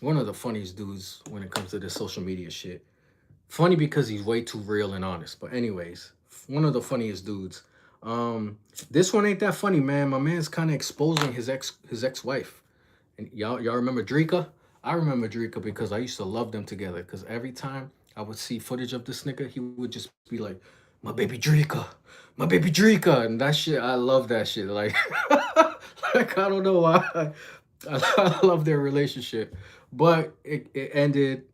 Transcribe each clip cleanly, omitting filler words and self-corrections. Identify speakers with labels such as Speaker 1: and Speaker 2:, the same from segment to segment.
Speaker 1: one of the funniest dudes when it comes to this social media shit. Funny because he's way too real and honest. But anyways, one of the funniest dudes. Um, this one ain't that funny, man. My man's kind of exposing his ex wife. And y'all remember Dreka? I remember Dreka because I used to love them together. Because every time I would see footage of this nigga, he would just be like, "My baby Dreka, my baby Dreka," and that shit. I love that shit. Like, like I don't know why. I love their relationship, but it ended.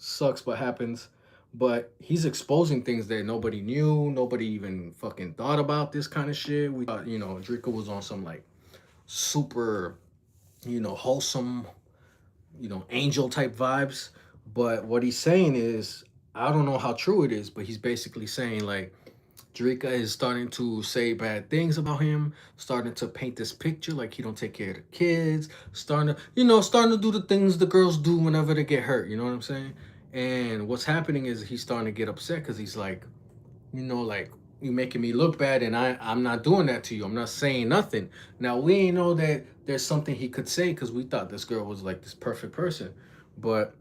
Speaker 1: Sucks, but happens. But he's exposing things that nobody knew. Nobody even fucking thought about this kind of shit. We thought, Drika was on some like super, wholesome, angel type vibes. But what he's saying is, I don't know how true it is, but he's basically saying like Drika is starting to say bad things about him, starting to paint this picture like he don't take care of the kids, starting to do the things the girls do whenever they get hurt. You know what I'm saying? And what's happening is he's starting to get upset because he's like, like you making me look bad, and I'm not doing that to you. I'm not saying nothing. Now we ain't know that there's something he could say because we thought this girl was like this perfect person, but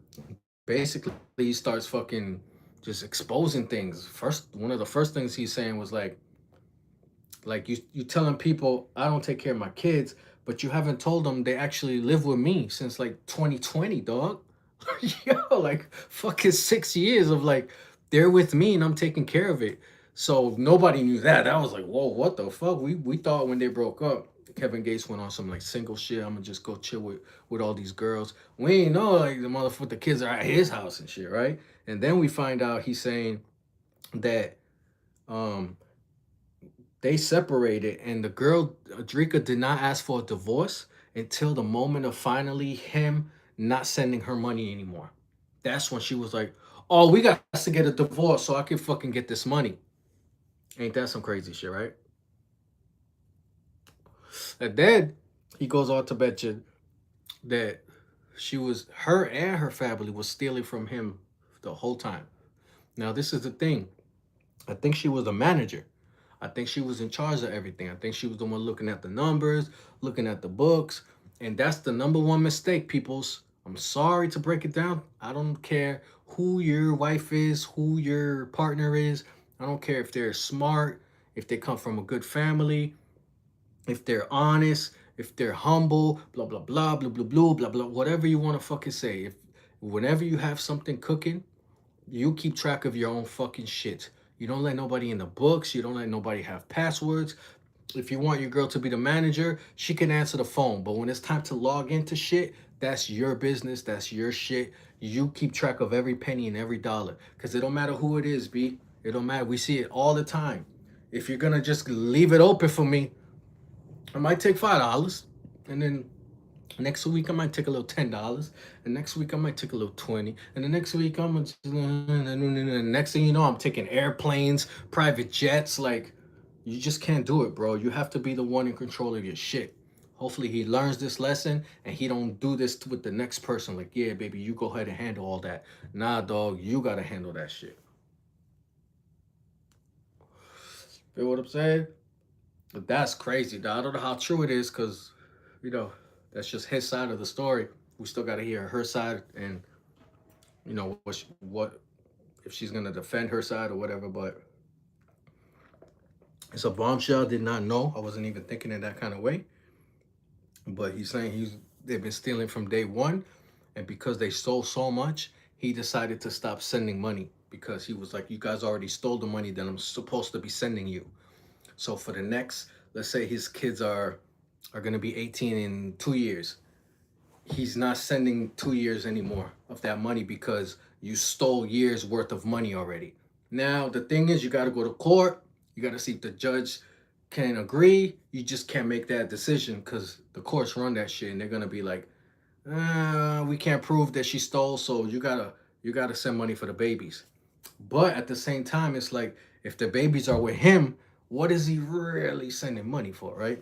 Speaker 1: basically he starts fucking just exposing things. First, one of the first things he's saying was like you telling people I don't take care of my kids, but you haven't told them they actually live with me since like 2020, dog. Yo, like fucking 6 years of like they're with me and I'm taking care of it. So nobody knew that. That was like, whoa, what the fuck? We thought when they broke up, Kevin Gates went on some like single shit. I'm gonna just go chill with all these girls. We ain't know like the motherfucker, the kids are at his house and shit, right? And then we find out he's saying that um they separated, and the girl Drika did not ask for a divorce until the moment of finally him not sending her money anymore. That's when she was like, "Oh, we got to get a divorce so I can fucking get this money." Ain't that some crazy shit, right? And then he goes on to mention that her and her family was stealing from him the whole time. Now, this is the thing. I think she was a manager. I think she was in charge of everything. I think she was the one looking at the numbers, looking at the books. And that's the number one mistake, peoples. I'm sorry to break it down. I don't care who your wife is, who your partner is. I don't care if they're smart, if they come from a good family, if they're honest, if they're humble, blah, blah, blah, blah, blah, blah, blah, blah, whatever you want to fucking say. If whenever you have something cooking, you keep track of your own fucking shit. You don't let nobody in the books. You don't let nobody have passwords. If you want your girl to be the manager, she can answer the phone. But when it's time to log into shit, that's your business. That's your shit. You keep track of every penny and every dollar. Because it don't matter who it is, B. It don't matter. We see it all the time. If you're going to just leave it open for me, I might take $5. And then next week I might take a little $10, and next week I might take a little 20, and the next week I'm next thing you know I'm taking airplanes, private jets. Like you just can't do it, bro. You have to be the one in control of your shit. Hopefully he learns this lesson and he don't do this with the next person. Like, yeah, baby, you go ahead and handle all that. Nah, dog, you gotta handle that shit. Feel what I'm saying? But that's crazy, dog. I don't know how true it is, cause you know that's just his side of the story. We still gotta hear her side, and what if she's gonna defend her side or whatever. But it's a bombshell. I did not know. I wasn't even thinking in that kind of way. But he's saying they've been stealing from day one, and because they stole so much, he decided to stop sending money because he was like, "You guys already stole the money that I'm supposed to be sending you." So for the next, let's say his kids are gonna be 18 in 2 years. He's not sending 2 years anymore of that money because you stole years worth of money already. Now the thing is, you got to go to court. You got to see if the judge can agree. You just can't make that decision because the courts run that shit, and they're gonna be like, we can't prove that she stole, so you gotta send money for the babies. But at the same time, it's like if the babies are with him, what is he really sending money for, right?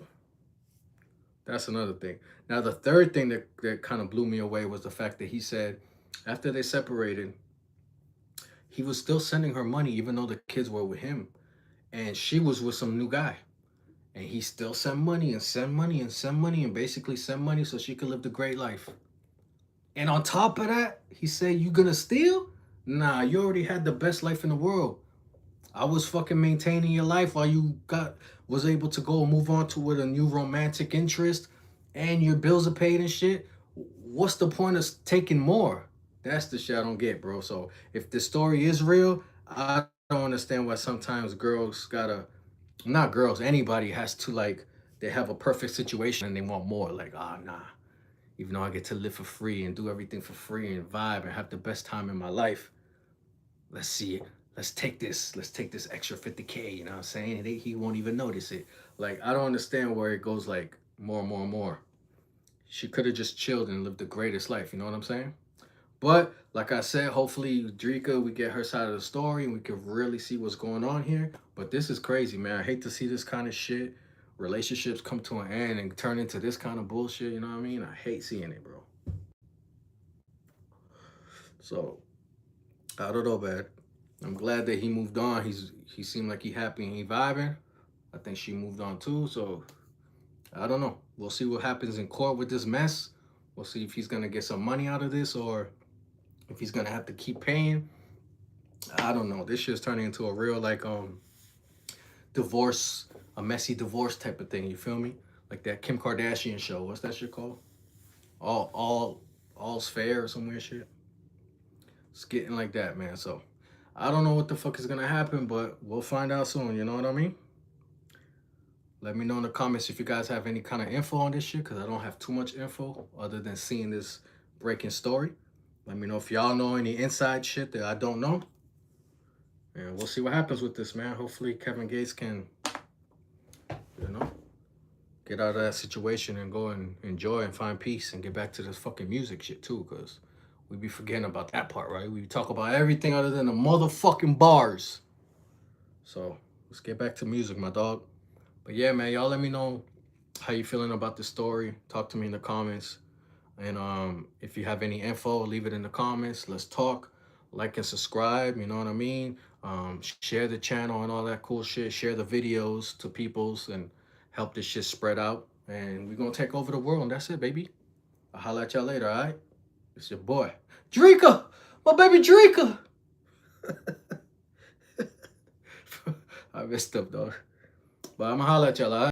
Speaker 1: That's another thing. Now, the third thing that kind of blew me away was the fact that he said after they separated, he was still sending her money even though the kids were with him. And she was with some new guy. And he still sent money and send money and send money and basically send money so she could live the great life. And on top of that, he said, "You gonna steal? Nah, you already had the best life in the world. I was fucking maintaining your life while you was able to go and move on to with a new romantic interest, and your bills are paid and shit. What's the point of taking more?" That's the shit I don't get, bro. So if the story is real, I don't understand why sometimes girls gotta, not girls, anybody has to, like, they have a perfect situation and they want more. Like, ah, nah. Even though I get to live for free and do everything for free and vibe and have the best time in my life, let's see it. Let's take this extra 50K, you know what I'm saying? And he won't even notice it. Like, I don't understand where it goes like more and more and more. She could have just chilled and lived the greatest life, you know what I'm saying? But like I said, hopefully Dreka, we get her side of the story and we can really see what's going on here. But this is crazy, man. I hate to see this kind of shit. Relationships come to an end and turn into this kind of bullshit, you know what I mean? I hate seeing it, bro. So I don't know, man. I'm glad that he moved on. He seemed like he happy and he vibing. I think she moved on too. So I don't know. We'll see what happens in court with this mess. We'll see if he's gonna get some money out of this or if he's gonna have to keep paying. I don't know. This shit's turning into a real like divorce, a messy divorce type of thing. You feel me? Like that Kim Kardashian show. What's that shit called? All's fair or some weird shit. It's getting like that, man. So I don't know what the fuck is gonna happen, but we'll find out soon. You know what I mean? Let me know in the comments if you guys have any kind of info on this shit, because I don't have too much info other than seeing this breaking story. Let me know if y'all know any inside shit that I don't know. And we'll see what happens with this, man. Hopefully Kevin Gates can, you know, get out of that situation and go and enjoy and find peace and get back to this fucking music shit too, because we be forgetting about that part, right? We talk about everything other than the motherfucking bars. So let's get back to music, my dog. But yeah, man, y'all let me know how you feeling about this story. Talk to me in the comments. And if you have any info, leave it in the comments. Let's talk. Like and subscribe, you know what I mean? Share the channel and all that cool shit. Share the videos to peoples and help this shit spread out. And we're going to take over the world. And that's it, baby. I'll holla at y'all later, all right? It's your boy, Dreka! My baby Dreka! I messed up, dog. But I'm going to holla at y'all, all right?